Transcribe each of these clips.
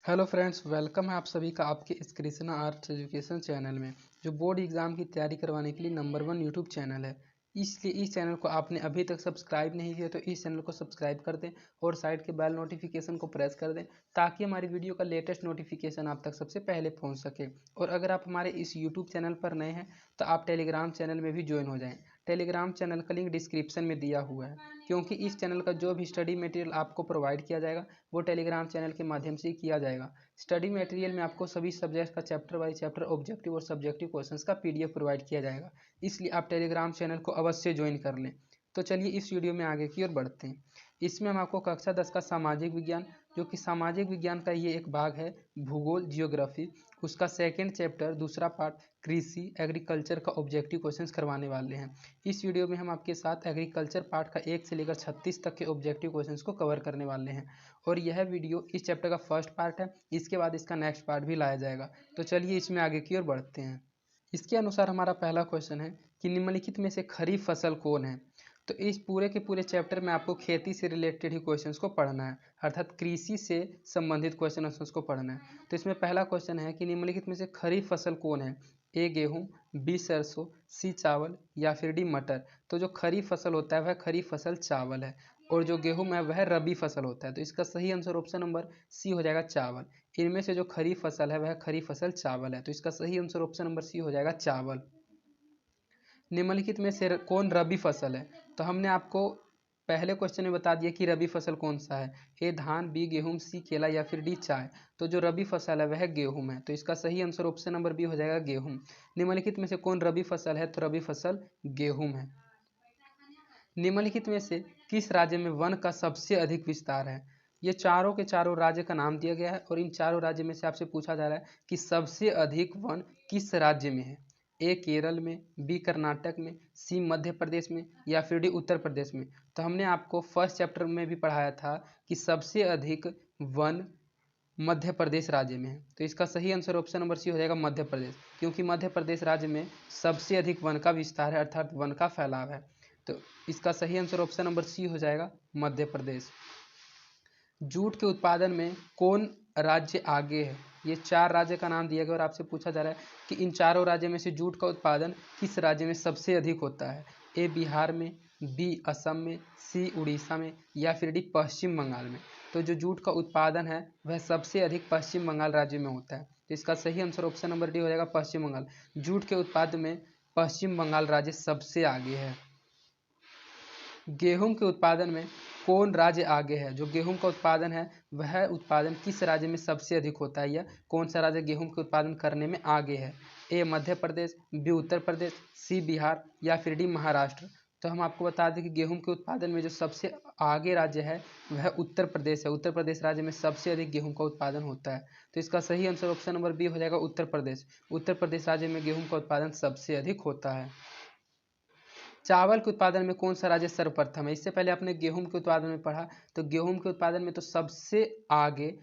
Hello friends, welcome है आप सभी का आपके इस कृष्णा आर्ट्स एजुकेशन चैनल में, जो बोर्ड एग्जाम की तैयारी करवाने के लिए नंबर 1 यूट्यूब चैनल है। इसलिए इस चैनल को आपने अभी तक सब्सक्राइब नहीं किया तो इस चैनल को सब्सक्राइब कर दें और साइड के बेल नोटिफिकेशन को प्रेस कर दें, ताकि हमारी वीडियो का लेटेस्ट नोटिफिकेशन आप तक सबसे पहले पहुंच सके। और अगर आप हमारे इस यूट्यूब चैनल पर नए हैं तो आप टेलीग्राम चैनल में भी ज्वाइन हो जाएँ। टेलीग्राम चैनल का लिंक डिस्क्रिप्शन में दिया हुआ है, क्योंकि इस चैनल का जो भी स्टडी मटेरियल आपको प्रोवाइड किया जाएगा वो टेलीग्राम चैनल के माध्यम से ही किया जाएगा। स्टडी मटेरियल में आपको सभी सब्जेक्ट का चैप्टर बाय चैप्टर ऑब्जेक्टिव और सब्जेक्टिव क्वेश्चंस का पीडीएफ प्रोवाइड किया जाएगा, इसलिए आप टेलीग्राम चैनल को अवश्य ज्वाइन कर लें। तो चलिए इस वीडियो में आगे की ओर बढ़ते हैं। इसमें हम आपको कक्षा 10 का सामाजिक विज्ञान, जो कि सामाजिक विज्ञान का ये एक भाग है, भूगोल जियोग्राफी, उसका सेकेंड चैप्टर दूसरा पार्ट कृषि एग्रीकल्चर का ऑब्जेक्टिव क्वेश्चंस करवाने वाले हैं। इस वीडियो में हम आपके साथ एग्रीकल्चर पार्ट का 1 से लेकर 36 तक के ऑब्जेक्टिव क्वेश्चंस को कवर करने वाले हैं, और यह वीडियो इस चैप्टर का फर्स्ट पार्ट है। इसके बाद इसका नेक्स्ट पार्ट भी लाया जाएगा। तो चलिए इसमें आगे की ओर बढ़ते हैं। इसके अनुसार हमारा पहला क्वेश्चन है कि निम्नलिखित में से खरीफ फसल कौन है। तो इस पूरे के पूरे चैप्टर में आपको खेती से रिलेटेड ही क्वेश्चंस को पढ़ना है, अर्थात कृषि से संबंधित क्वेश्चन को पढ़ना है। तो इसमें पहला क्वेश्चन है कि निम्नलिखित में से खरीफ फसल कौन है। ए गेहूं, बी सरसों, सी चावल या फिर डी मटर। तो जो खरीफ फसल होता है वह खरीफ फसल चावल है, और जो गेहूं है वह रबी फसल होता है। तो इसका सही आंसर ऑप्शन नंबर सी हो जाएगा, चावल। इनमें से जो खरीफ फसल है वह खरीफ फसल चावल है, तो इसका सही आंसर ऑप्शन नंबर सी हो जाएगा, चावल। निम्नलिखित में से कौन रबी फसल है। तो हमने आपको पहले क्वेश्चन में बता दिया कि रबी फसल कौन सा है। ए धान, बी गेहूं, सी केला या फिर डी चाय। तो जो रबी फसल है वह गेहूं है, तो इसका सही आंसर ऑप्शन नंबर बी हो जाएगा, गेहूं। निम्नलिखित में से कौन रबी फसल है। तो रबी फसल गेहूं है। निम्नलिखित में से किस राज्य में वन का सबसे अधिक विस्तार है। ये चारों के चारों राज्य का नाम दिया गया है, और इन चारों राज्य में से आपसे पूछा जा रहा है कि सबसे अधिक वन किस राज्य में है। ए केरल में, बी कर्नाटक में, सी मध्य प्रदेश में या फिर डी उत्तर प्रदेश में। तो हमने आपको फर्स्ट चैप्टर में भी पढ़ाया था कि सबसे अधिक वन मध्य प्रदेश राज्य में है, तो इसका सही आंसर ऑप्शन नंबर सी हो जाएगा, मध्य प्रदेश। क्योंकि मध्य प्रदेश राज्य में सबसे अधिक वन का विस्तार है, अर्थात वन का फैलाव है। तो इसका सही आंसर ऑप्शन नंबर सी हो जाएगा, मध्य प्रदेश। जूट के उत्पादन में कौन राज्य आगे है। ये 4 राज्य का नाम दिया गया और आपसे पूछा जा रहा है कि इन चारों राज्यों में से जूट का उत्पादन किस राज्य में सबसे अधिक होता है। ए बिहार में, बी असम में, सी उड़ीसा में या फिर डी पश्चिम बंगाल में। तो जो जूट का उत्पादन है वह सबसे अधिक पश्चिम बंगाल राज्य में होता है, तो इसका सही आंसर ऑप्शन नंबर डी हो जाएगा, पश्चिम बंगाल। जूट के उत्पादन में पश्चिम बंगाल राज्य सबसे आगे है। गेहूं के उत्पादन में कौन राज्य आगे है। जो गेहूं का उत्पादन है वह उत्पादन किस राज्य में सबसे अधिक होता है, या कौन सा राज्य गेहूं के उत्पादन करने में आगे है। ए मध्य प्रदेश, बी उत्तर प्रदेश, सी बिहार या फिर डी महाराष्ट्र। तो हम आपको बता दें कि गेहूं के उत्पादन में जो सबसे आगे राज्य है वह उत्तर प्रदेश है। उत्तर प्रदेश राज्य में सबसे अधिक गेहूं का उत्पादन होता है, तो इसका सही आंसर ऑप्शन नंबर बी हो जाएगा, उत्तर प्रदेश। उत्तर प्रदेश राज्य में गेहूं का उत्पादन सबसे अधिक होता है। चावल के उत्पादन में कौन सा राज्य सर्वप्रथम है। इससे पहले आपने गेहूं के उत्पादन में पढ़ा, तो गेहूं के उत्पादन में तो सबसे आगे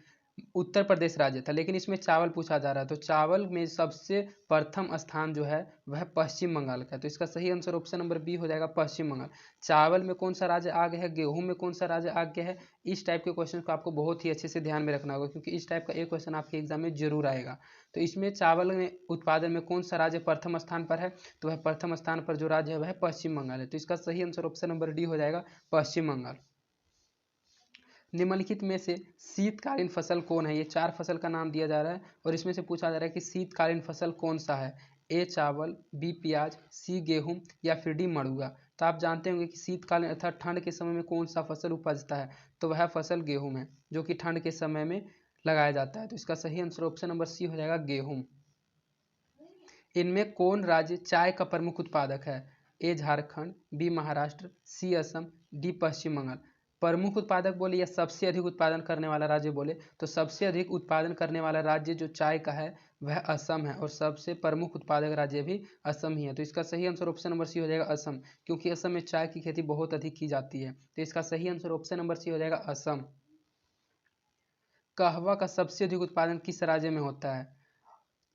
उत्तर प्रदेश राज्य था, लेकिन इसमें चावल पूछा जा रहा है, तो चावल में सबसे प्रथम स्थान जो है वह पश्चिम बंगाल का है, तो इसका सही आंसर ऑप्शन नंबर बी हो जाएगा, पश्चिम बंगाल। चावल में कौन सा राज्य आगे है, गेहूं में कौन सा राज्य आगे है। इस टाइप के क्वेश्चन को आपको बहुत ही अच्छे से ध्यान में रखना होगा, क्योंकि इस टाइप का एक क्वेश्चन आपके एग्जाम में जरूर आएगा। तो इसमें चावल में उत्पादन में कौन सा राज्य प्रथम स्थान पर है। तो वह प्रथम स्थान पर जो राज्य है वह पश्चिम बंगाल है, तो इसका सही आंसर ऑप्शन नंबर डी हो जाएगा, पश्चिम बंगाल। निम्नलिखित में से शीतकालीन फसल कौन है। ये 4 फसल का नाम दिया जा रहा है, और इसमें से पूछा जा रहा है कि शीतकालीन फसल कौन सा है। ए चावल, बी प्याज, सी गेहूं या फिर डी मड़ुआ। तो आप जानते होंगे कि शीतकालीन अर्थात ठंड के समय में कौन सा फसल उपजता है, तो वह फसल गेहूं है, जो कि ठंड के समय में लगाया जाता है, तो इसका सही आंसर ऑप्शन नंबर सी हो जाएगा, गेहूं। इनमें कौन राज्य चाय का प्रमुख उत्पादक है। ए झारखंड, बी महाराष्ट्र, सी असम, डी पश्चिम बंगाल। प्रमुख उत्पादक बोले या सबसे अधिक उत्पादन करने वाला राज्य बोले, तो सबसे अधिक उत्पादन करने वाला राज्य जो चाय का है वह असम है, और सबसे प्रमुख उत्पादक राज्य भी असम ही है, तो इसका सही आंसर ऑप्शन नंबर सी हो जाएगा, असम। क्योंकि असम में चाय की खेती बहुत अधिक की जाती है, तो इसका सही आंसर ऑप्शन नंबर सी हो जाएगा, असम। कहवा का सबसे अधिक उत्पादन किस राज्य में होता है।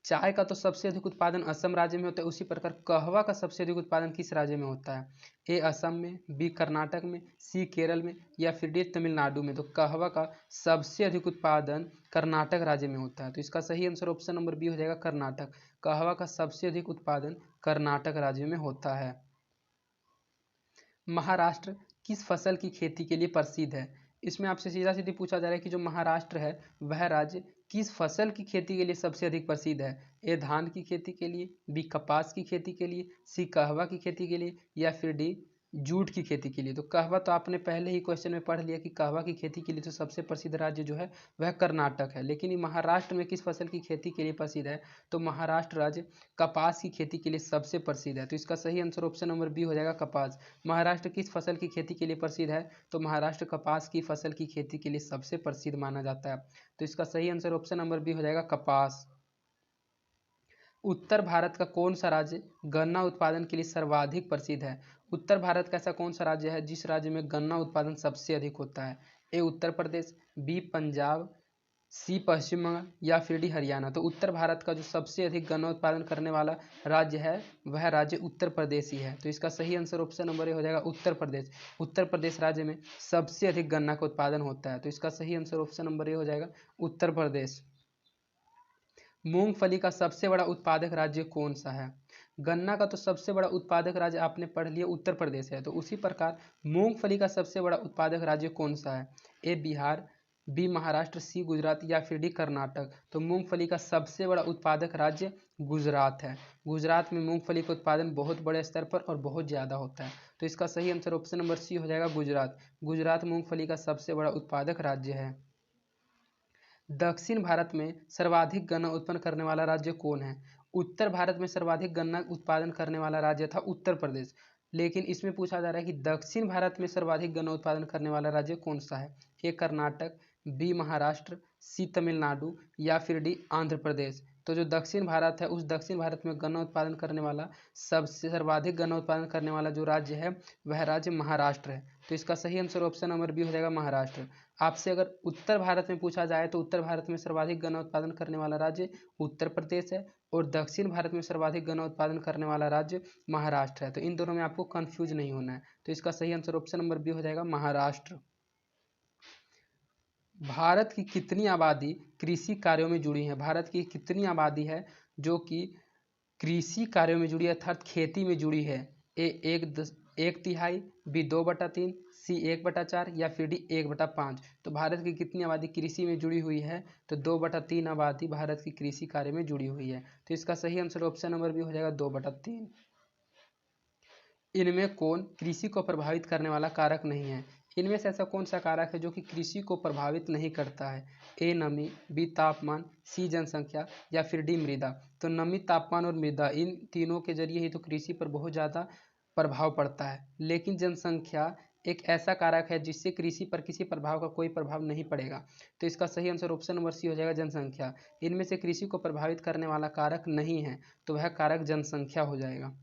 चाय का तो सबसे अधिक उत्पादन असम राज्य में होता है, उसी प्रकार कहवा का सबसे अधिक उत्पादन किस राज्य में होता है? ए असम में, बी कर्नाटक में, सी केरल में या फिर डी तमिलनाडु में? तो कहवा का सबसे अधिक उत्पादन कर्नाटक राज्य में होता है। तो इसका सही आंसर ऑप्शन नंबर बी हो जाएगा कर्नाटक। कहवा का सबसे अधिक उत्पादन कर्नाटक राज्य में होता है। महाराष्ट्र किस फसल की खेती के लिए प्रसिद्ध है? इसमें आपसे सीधा सीधी पूछा जा रहा है कि जो महाराष्ट्र है वह राज्य किस फसल की खेती के लिए सबसे अधिक प्रसिद्ध है? ए धान की खेती के लिए, बी कपास की खेती के लिए, सी कहवा की खेती के लिए या फिर डी जूट की खेती के लिए? तो कहवा तो आपने पहले ही क्वेश्चन में पढ़ लिया कि कहवा की खेती के लिए तो सबसे प्रसिद्ध राज्य जो है वह कर्नाटक है, लेकिन ये महाराष्ट्र में किस फसल की खेती के लिए प्रसिद्ध है? तो महाराष्ट्र राज्य कपास की खेती के लिए सबसे प्रसिद्ध है। तो इसका सही आंसर ऑप्शन नंबर बी हो जाएगा कपास। महाराष्ट्र किस फसल की खेती के लिए प्रसिद्ध है? तो महाराष्ट्र कपास की फसल की खेती के लिए सबसे प्रसिद्ध माना जाता है। तो इसका सही आंसर ऑप्शन नंबर बी हो जाएगा कपास। उत्तर भारत का कौन सा राज्य गन्ना उत्पादन के लिए सर्वाधिक प्रसिद्ध है? उत्तर भारत का ऐसा कौन सा राज्य है जिस राज्य में गन्ना उत्पादन सबसे अधिक होता है? ए उत्तर प्रदेश, बी पंजाब, सी पश्चिम बंगाल या फिर डी हरियाणा? तो उत्तर भारत का जो सबसे अधिक गन्ना उत्पादन करने वाला राज्य है वह राज्य उत्तर प्रदेश ही है। तो इसका सही आंसर ऑप्शन नंबर ए हो जाएगा उत्तर प्रदेश। उत्तर प्रदेश राज्य में सबसे अधिक गन्ना का उत्पादन होता है। तो इसका सही आंसर ऑप्शन नंबर ए हो जाएगा उत्तर प्रदेश। मूंगफली का सबसे बड़ा उत्पादक राज्य कौन सा है? गन्ना का तो सबसे बड़ा उत्पादक राज्य आपने पढ़ लिया उत्तर प्रदेश है, तो उसी प्रकार मूंगफली का सबसे बड़ा उत्पादक राज्य कौन सा है? ए बिहार, बी महाराष्ट्र, सी गुजरात या फिर डी कर्नाटक? तो मूंगफली का सबसे बड़ा उत्पादक राज्य गुजरात है। गुजरात में मूंगफली का उत्पादन बहुत बड़े स्तर पर और बहुत ज़्यादा होता है। तो इसका सही आंसर ऑप्शन नंबर सी हो जाएगा गुजरात। गुजरात मूंगफली का सबसे बड़ा उत्पादक राज्य है। दक्षिण भारत में सर्वाधिक गन्ना उत्पन्न करने वाला राज्य कौन है? उत्तर भारत में सर्वाधिक गन्ना उत्पादन करने वाला राज्य था उत्तर प्रदेश, लेकिन इसमें पूछा जा रहा है कि दक्षिण भारत में सर्वाधिक गन्ना उत्पादन करने वाला राज्य कौन सा है? ए कर्नाटक, बी महाराष्ट्र, सी तमिलनाडु या फिर डी आंध्र प्रदेश? तो जो दक्षिण भारत है उस दक्षिण भारत में गन्ना उत्पादन करने वाला सबसे सर्वाधिक गन्ना उत्पादन करने वाला जो राज्य है वह राज्य महाराष्ट्र है। तो इसका सही आंसर ऑप्शन नंबर बी हो जाएगा महाराष्ट्र। आपसे अगर उत्तर भारत में पूछा जाए तो उत्तर भारत में सर्वाधिक गन्ना उत्पादन करने वाला राज्य उत्तर प्रदेश है और दक्षिण भारत में सर्वाधिक गन्ना उत्पादन करने वाला राज्य महाराष्ट्र है। तो इन दोनों में आपको कंफ्यूज नहीं होना है। तो इसका सही आंसर ऑप्शन नंबर बी हो जाएगा महाराष्ट्र। भारत की कितनी आबादी कृषि कार्यों में जुड़ी है? भारत की कितनी आबादी है जो कि कृषि कार्यों में जुड़ी है अर्थात खेती में जुड़ी है? ए एक तिहाई, बी 2/3, सी 1/4 या फिर डी 1/5? तो भारत की कितनी आबादी कृषि में जुड़ी हुई है? तो 2/3 आबादी भारत की कृषि कार्य में जुड़ी हुई है। तो इसका सही आंसर ऑप्शन नंबर बी हो जाएगा 2/3। इनमें कौन कृषि को प्रभावित करने वाला कारक नहीं है? इनमें से ऐसा कौन सा कारक है जो कि कृषि को प्रभावित नहीं करता है? ए नमी, बी तापमान, सी जनसंख्या या फिर डी मृदा? तो नमी, तापमान और मृदा इन तीनों के जरिए ही तो कृषि पर बहुत ज़्यादा प्रभाव पड़ता है, लेकिन जनसंख्या एक ऐसा कारक है जिससे कृषि पर किसी प्रभाव का कोई प्रभाव नहीं पड़ेगा। तो इसका सही आंसर ऑप्शन नंबर सी हो जाएगा जनसंख्या। इनमें से कृषि को प्रभावित करने वाला कारक नहीं है तो वह कारक जनसंख्या हो जाएगा।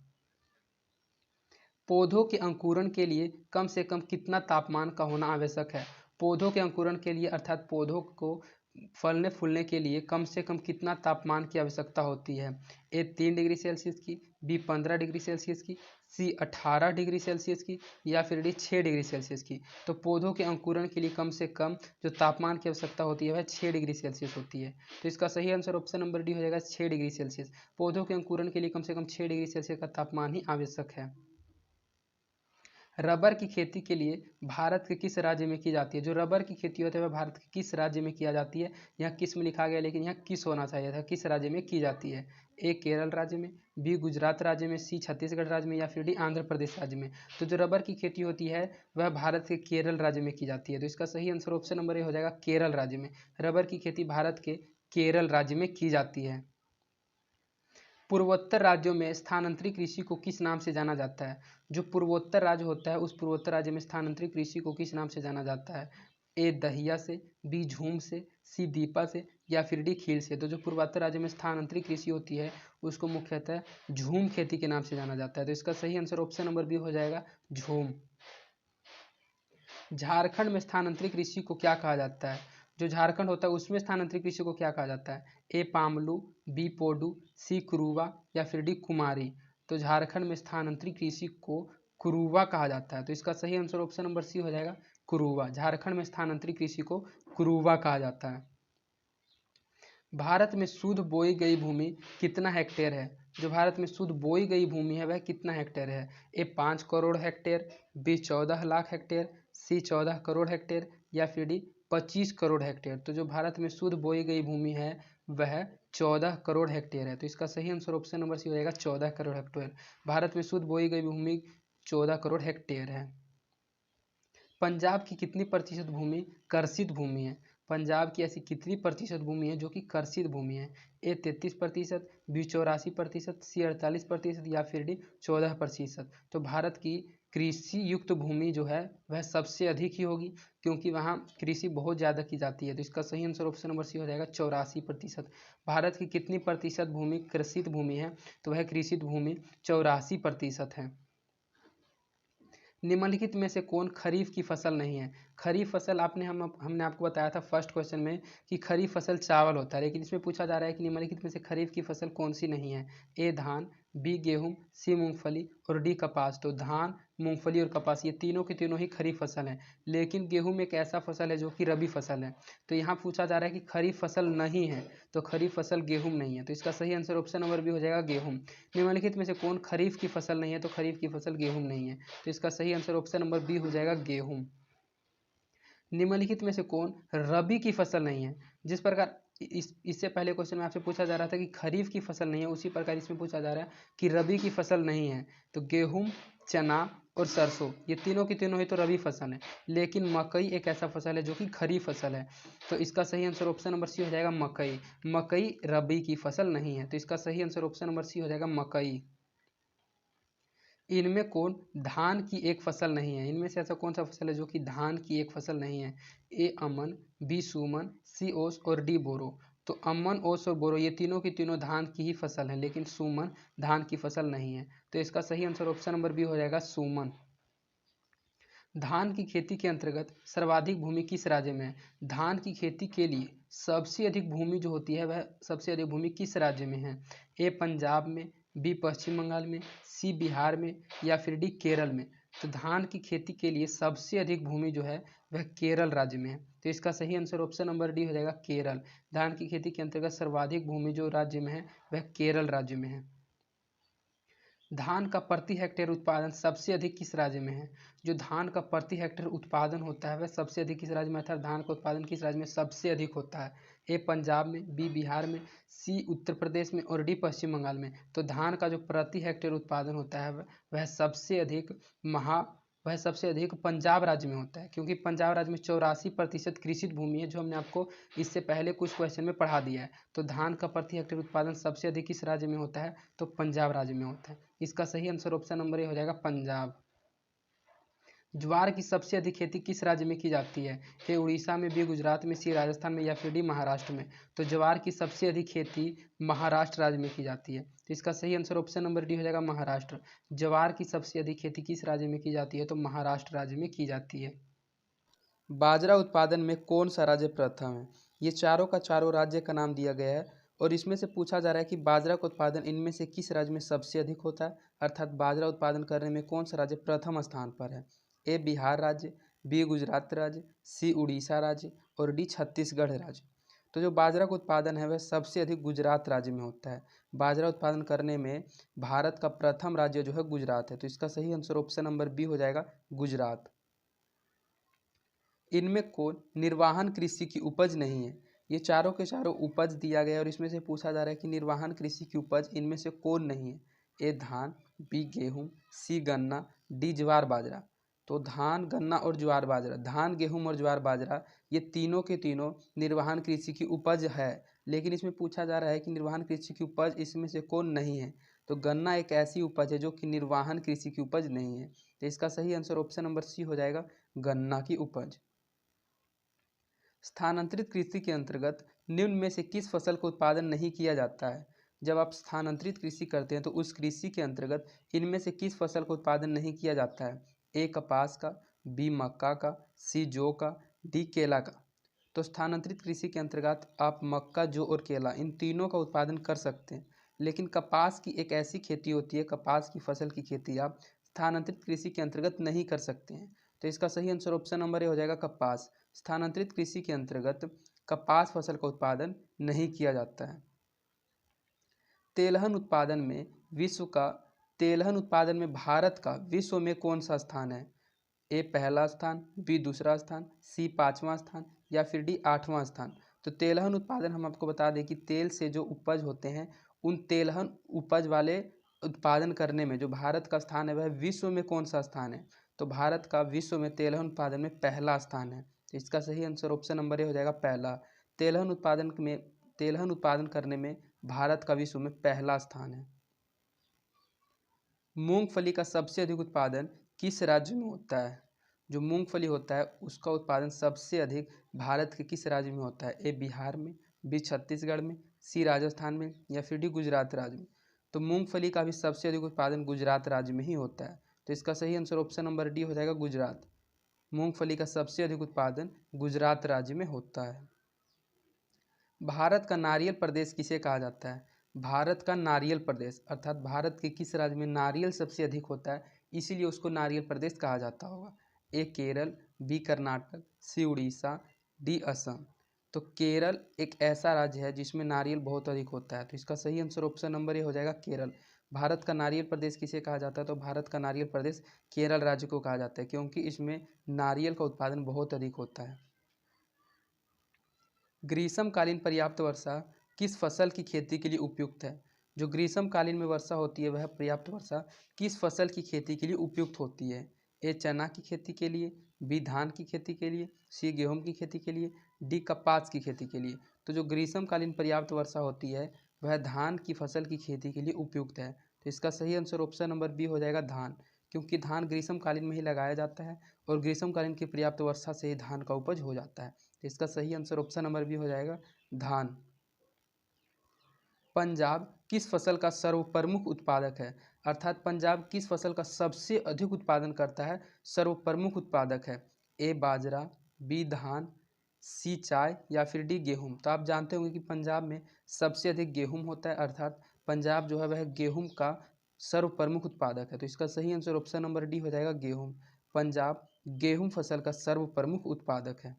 पौधों के अंकुरण के लिए कम से कम कितना तापमान का होना आवश्यक है? पौधों के अंकुरण के लिए अर्थात पौधों को फलने फूलने के लिए कम से कम कितना तापमान की आवश्यकता होती है? ए 3 डिग्री सेल्सियस की, बी 15 डिग्री सेल्सियस की, सी 18 डिग्री सेल्सियस की या फिर डी 6 डिग्री सेल्सियस की? तो पौधों के अंकुरण के लिए कम से कम जो तापमान की आवश्यकता होती है वह 6 डिग्री सेल्सियस होती है। तो इसका सही आंसर ऑप्शन नंबर डी हो जाएगा 6 डिग्री सेल्सियस। पौधों के अंकुरण के लिए कम से कम 6 डिग्री सेल्सियस का तापमान ही आवश्यक है। रबर की खेती के लिए भारत के किस राज्य में की जाती है? जो रबर की खेती होती है वह भारत के किस राज्य में किया जाती है? यहाँ किस में लिखा गया लेकिन यहाँ किस होना चाहिए था, किस राज्य में की जाती है? ए केरल राज्य में, बी गुजरात राज्य में, सी छत्तीसगढ़ राज्य में या फिर डी आंध्र प्रदेश राज्य में? तो जो रबर की खेती होती है वह भारत के केरल राज्य में की जाती है। तो इसका सही आंसर ऑप्शन नंबर ए हो जाएगा केरल राज्य में। रबर की खेती भारत के केरल राज्य में की जाती है। पूर्वोत्तर राज्यों में स्थानांतरित कृषि को किस नाम से जाना जाता है? जो पूर्वोत्तर राज्य होता है उस पूर्वोत्तर राज्य में स्थानांतरित कृषि को किस नाम से जाना जाता है? ए दहिया से, बी झूम से, सी दीपा से या फिर डी खील से? तो जो पूर्वोत्तर राज्य में स्थानांतरित कृषि होती है उसको मुख्यतः झूम खेती के नाम से जाना जाता है। तो इसका सही आंसर ऑप्शन नंबर बी हो जाएगा झूम। झारखंड में स्थानांतरित कृषि को क्या कहा जाता है? जो झारखंड होता है उसमें स्थानांतरित कृषि को क्या कहा जाता है? ए पामलू, बी पोडू, सी कुरुवा या फिर डी कुमारी। तो झारखंड में स्थानांतरित कृषि को कुरुवा कहा जाता है। तो इसका सही आंसर ऑप्शन नंबर सी हो जाएगा, कुरुवा। झारखंड में स्थानांतरित कृषि को कुरुवा कहा जाता है। भारत में शुद्ध बोई गई भूमि कितना हेक्टेयर है? जो भारत में शुद्ध बोई गई भूमि है वह कितना हेक्टेयर है? A 5 crore hectare, B 14 lakh hectare, C 14 crore hectare या फिर डी 25 करोड़ हेक्टेयर। तो जो भारत में शुद्ध बोई गई भूमि है वह 14 करोड़ हेक्टेयर है। तो इसका सही आंसर ऑप्शन नंबर सी हो जाएगा, 14 करोड़ हेक्टेयर। भारत में शुद्ध बोई गई भूमि 14 करोड़ हेक्टेयर है। पंजाब की कितनी प्रतिशत भूमि कर्षित भूमि है? पंजाब की ऐसी कितनी प्रतिशत भूमि है जो कि कर्षित भूमि है? ए 33%, बी 84%, सी 48% या फिर डी 14%। तो भारत की कृषि युक्त भूमि जो है वह सबसे अधिक ही होगी, क्योंकि वहाँ कृषि बहुत ज़्यादा की जाती है। तो इसका सही आंसर ऑप्शन नंबर सी हो जाएगा, 84%। भारत की कितनी प्रतिशत भूमि कृषित भूमि है? तो वह कृषित भूमि 84% है। निम्नलिखित में से कौन खरीफ की फसल नहीं है? खरीफ फसल हमने आपको बताया था फर्स्ट क्वेश्चन में कि खरीफ फसल चावल होता है, लेकिन इसमें पूछा जा रहा है कि निम्नलिखित में से खरीफ की फसल कौन सी नहीं है? ए धान, बी गेहूं, सी मूंगफली और डी कपास। तो धान, मूंगफली और कपास ये तीनों की तीनों ही खरीफ फसल है, लेकिन गेहूं एक ऐसा फसल है जो कि रबी फसल है। तो यहाँ पूछा जा रहा है कि खरीफ फसल नहीं है, तो खरीफ फसल गेहूं नहीं है। तो इसका सही आंसर ऑप्शन नंबर बी हो जाएगा, गेहूं। निम्नलिखित में से कौन खरीफ की फसल नहीं है? तो खरीफ की फसल गेहूं नहीं है। तो इसका सही आंसर ऑप्शन नंबर बी हो जाएगा, गेहूं। निम्नलिखित में से कौन रबी की फसल नहीं है? जिस प्रकार इससे पहले क्वेश्चन में आपसे पूछा जा रहा था कि खरीफ की फसल नहीं है, उसी प्रकार इसमें पूछा जा रहा है कि रबी की फसल नहीं है। तो गेहूं, चना और सरसों ये तीनों की तीनों ही तो रबी फसल है, लेकिन मकई एक ऐसा फसल है जो कि खरीफ फसल है। तो इसका सही आंसर ऑप्शन नंबर सी हो जाएगा, मकई। मकई रबी की फसल नहीं है। तो इसका सही आंसर ऑप्शन नंबर सी हो जाएगा, मकई। इनमें कौन धान की एक फसल नहीं है? इनमें से ऐसा कौन सा फसल है जो कि धान की एक फसल नहीं है? ए अमन, बी सुमन, सी ओस और डी बोरो। तो अमन, ओस और बोरो ये तीनों की तीनों धान की ही फसल है, लेकिन सुमन धान की फसल नहीं है। तो इसका सही आंसर ऑप्शन नंबर बी हो जाएगा, सुमन। धान की खेती के अंतर्गत सर्वाधिक भूमि किस राज्य में है? धान की खेती के लिए सबसे अधिक भूमि जो होती है वह सबसे अधिक भूमि किस राज्य में है? ए पंजाब में, बी पश्चिम बंगाल में, सी बिहार में या फिर डी केरल में। तो धान की खेती के लिए सबसे अधिक भूमि जो है वह केरल राज्य में है। तो इसका सही आंसर ऑप्शन नंबर डी हो जाएगा, केरल। धान की खेती के अंतर्गत सर्वाधिक भूमि जो राज्य में है वह केरल राज्य में है। धान का प्रति हेक्टेयर उत्पादन सबसे अधिक किस राज्य में है? जो धान का प्रति हेक्टेयर उत्पादन होता है वह सबसे अधिक किस राज्य में, अर्थात धान का उत्पादन किस राज्य में सबसे अधिक होता है? ए पंजाब में, बी बिहार में, सी उत्तर प्रदेश में और डी पश्चिम बंगाल में। तो धान का जो प्रति हेक्टेयर उत्पादन होता है वह सबसे अधिक वह सबसे अधिक पंजाब राज्य में होता है, क्योंकि पंजाब राज्य में 84% कृषित भूमि है, जो हमने आपको इससे पहले कुछ क्वेश्चन में पढ़ा दिया है। तो धान का प्रति हेक्टेयर उत्पादन सबसे अधिक किस राज्य में होता है? तो पंजाब राज्य में होता है। इसका सही आंसर ऑप्शन नंबर ए हो जाएगा, पंजाब। ज्वार की सबसे अधिक खेती किस राज्य में की जाती है? ए उड़ीसा में, बी गुजरात में, सी राजस्थान में या फिर डी महाराष्ट्र में। तो ज्वार की सबसे अधिक खेती महाराष्ट्र राज्य में की जाती है। तो इसका सही आंसर ऑप्शन नंबर डी हो जाएगा, महाराष्ट्र। ज्वार की सबसे अधिक खेती किस राज्य में की जाती है? तो महाराष्ट्र राज्य में की जाती है। बाजरा उत्पादन में कौन सा राज्य प्रथम है? ये चारों का चारों राज्य का नाम दिया गया है और इसमें से पूछा जा रहा है कि बाजरा का उत्पादन इनमें से किस राज्य में सबसे अधिक होता है, अर्थात बाजरा उत्पादन करने में कौन सा राज्य प्रथम स्थान पर है? ए बिहार राज्य, बी गुजरात राज्य, सी उड़ीसा राज्य और डी छत्तीसगढ़ राज्य। तो जो बाजरा का उत्पादन है वह सबसे अधिक गुजरात राज्य में होता है। बाजरा उत्पादन करने में भारत का प्रथम राज्य जो है गुजरात है। तो इसका सही आंसर ऑप्शन नंबर बी हो जाएगा, गुजरात। इनमें कौन निर्वाहन कृषि की उपज नहीं है? ये चारों के चारों उपज दिया गया है और इसमें से पूछा जा रहा है कि निर्वाहन कृषि की उपज इनमें से कौन नहीं है? ए धान, बी गेहूं, सी गन्ना, डी ज्वार बाजरा। तो धान, गन्ना और ज्वार बाजरा, धान, गेहूं और ज्वार बाजरा ये तीनों के तीनों निर्वाहन कृषि की उपज है, लेकिन इसमें पूछा जा रहा है कि निर्वाहन कृषि की उपज इसमें से कौन नहीं है? तो गन्ना एक ऐसी उपज है जो कि निर्वाहन कृषि की उपज नहीं है। तो इसका सही आंसर ऑप्शन नंबर सी हो जाएगा, गन्ना की उपज। स्थानांतरित कृषि के अंतर्गत निम्न में से किस फसल का उत्पादन नहीं किया जाता है? जब आप स्थानांतरित कृषि करते हैं तो उस कृषि के अंतर्गत इनमें से किस फसल का उत्पादन नहीं किया जाता है? ए कपास का, बी मक्का का, सी जौ का, डी केला का। तो स्थानांतरित कृषि के अंतर्गत आप मक्का, जौ और केला इन तीनों का उत्पादन कर सकते हैं। लेकिन कपास की एक ऐसी खेती होती है, कपास की फसल की खेती आप स्थानांतरित कृषि के अंतर्गत नहीं कर सकते हैं। तो इसका सही आंसर ऑप्शन नंबर ए हो जाएगा कपास। स्थानांतरित कृषि के अंतर्गत कपास फसल का उत्पादन नहीं किया जाता है। तेलहन उत्पादन में भारत का विश्व में कौन सा स्थान है? ए पहला स्थान, बी दूसरा स्थान, सी पाँचवां स्थान या फिर डी आठवां स्थान। तो तेलहन उत्पादन हम आपको बता दें कि तेल से जो उपज होते हैं उन तेलहन उपज वाले उत्पादन करने में जो भारत का स्थान है वह विश्व में कौन सा स्थान है? तो भारत का विश्व में तेलहन उत्पादन में पहला स्थान है। तो इसका सही आंसर ऑप्शन नंबर ए हो जाएगा पहला। तेलहन उत्पादन करने में भारत का विश्व में पहला स्थान है। मूंगफली का सबसे अधिक उत्पादन किस राज्य में होता है? जो मूंगफली होता है उसका उत्पादन सबसे अधिक भारत के किस राज्य में होता है? ए बिहार में, बी छत्तीसगढ़ में, सी राजस्थान में या फिर डी गुजरात राज्य में। तो मूंगफली का भी सबसे अधिक उत्पादन गुजरात राज्य में ही होता है। तो इसका सही आंसर ऑप्शन नंबर डी हो जाएगा गुजरात। मूंगफली का सबसे अधिक उत्पादन गुजरात राज्य में होता है। भारत का नारियल प्रदेश किसे कहा जाता है? भारत का नारियल प्रदेश अर्थात भारत के किस राज्य में नारियल सबसे अधिक होता है इसीलिए उसको नारियल प्रदेश कहा जाता होगा? ए केरल, बी कर्नाटक, सी उड़ीसा, डी असम। तो केरल एक ऐसा राज्य है जिसमें नारियल बहुत अधिक होता है। तो इसका सही आंसर ऑप्शन नंबर ए हो जाएगा केरल। भारत का नारियल प्रदेश किसे कहा जाता है? तो भारत का नारियल प्रदेश केरल राज्य को कहा जाता है क्योंकि इसमें नारियल का उत्पादन बहुत अधिक होता है। ग्रीष्मकालीन पर्याप्त वर्षा किस फसल की खेती के लिए उपयुक्त है? जो ग्रीष्मकालीन में वर्षा होती है वह पर्याप्त वर्षा किस फसल की खेती के लिए उपयुक्त होती है? ए चना की खेती के लिए, बी धान की खेती के लिए, सी गेहूं की खेती के लिए, डी कपास की खेती के लिए। तो जो ग्रीष्मकालीन पर्याप्त वर्षा होती है वह धान की फसल की खेती के लिए उपयुक्त है। तो इसका सही आंसर ऑप्शन नंबर बी हो जाएगा धान, क्योंकि धान ग्रीष्मकालीन में ही लगाया जाता है और ग्रीष्मकालीन की पर्याप्त वर्षा से ही धान का उपज हो जाता है। तो इसका सही आंसर ऑप्शन नंबर बी हो जाएगा धान। पंजाब किस फसल का सर्वप्रमुख उत्पादक है? अर्थात पंजाब किस फसल का सबसे अधिक उत्पादन करता है, सर्वप्रमुख उत्पादक है? ए बाजरा, बी धान, सी चाय या फिर डी गेहूं। तो आप जानते होंगे कि पंजाब में सबसे अधिक गेहूं होता है अर्थात पंजाब जो है वह गेहूं का सर्वप्रमुख उत्पादक है। तो इसका सही आंसर ऑप्शन नंबर डी हो जाएगा गेहूं। पंजाब गेहूं फसल का सर्वप्रमुख उत्पादक है।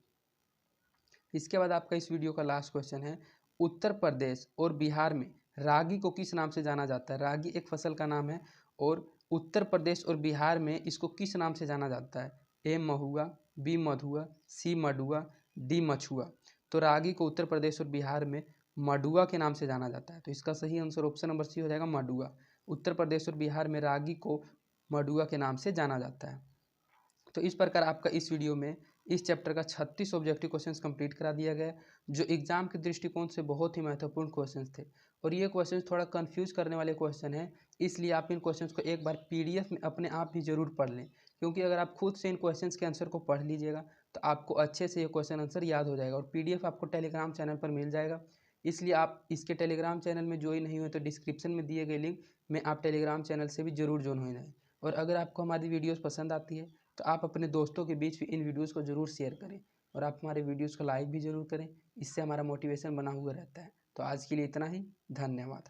इसके बाद आपका इस वीडियो का लास्ट क्वेश्चन है, उत्तर प्रदेश और बिहार में रागी को किस नाम से जाना जाता है? रागी एक फसल का नाम है और उत्तर प्रदेश और बिहार में इसको किस नाम से जाना जाता है? ए महुआ, बी मधुआ, सी मडुआ, डी मछुआ। तो रागी को उत्तर प्रदेश और बिहार में मडुआ के नाम से जाना जाता है। तो इसका सही आंसर ऑप्शन नंबर सी हो जाएगा मडुआ। उत्तर प्रदेश और बिहार में रागी को मडुआ के नाम से जाना जाता है। तो इस प्रकार आपका इस वीडियो में इस चैप्टर का 36 ऑब्जेक्टिव क्वेश्चंस कंप्लीट करा दिया गया जो एग्जाम के दृष्टिकोण से बहुत ही महत्वपूर्ण क्वेश्चंस थे। और ये क्वेश्चंस थोड़ा कंफ्यूज करने वाले क्वेश्चन हैं, इसलिए आप इन क्वेश्चंस को एक बार पीडीएफ में अपने आप भी जरूर पढ़ लें, क्योंकि अगर आप खुद से इन क्वेश्चंस के आंसर को पढ़ लीजिएगा तो आपको अच्छे से ये क्वेश्चन आंसर याद हो जाएगा। और पीडीएफ आपको टेलीग्राम चैनल पर मिल जाएगा, इसलिए आप इसके टेलीग्राम चैनल में ज्वाइन नहीं हुए तो डिस्क्रिप्शन में दिए गए लिंक में आप टेलीग्राम चैनल से भी जरूर ज्वाइन हो जाएं। और अगर आपको हमारी वीडियोज़ पसंद आती है तो आप अपने दोस्तों के बीच भी इन वीडियोस को ज़रूर शेयर करें और आप हमारे वीडियोस को लाइक भी ज़रूर करें, इससे हमारा मोटिवेशन बना हुआ रहता है। तो आज के लिए इतना ही, धन्यवाद।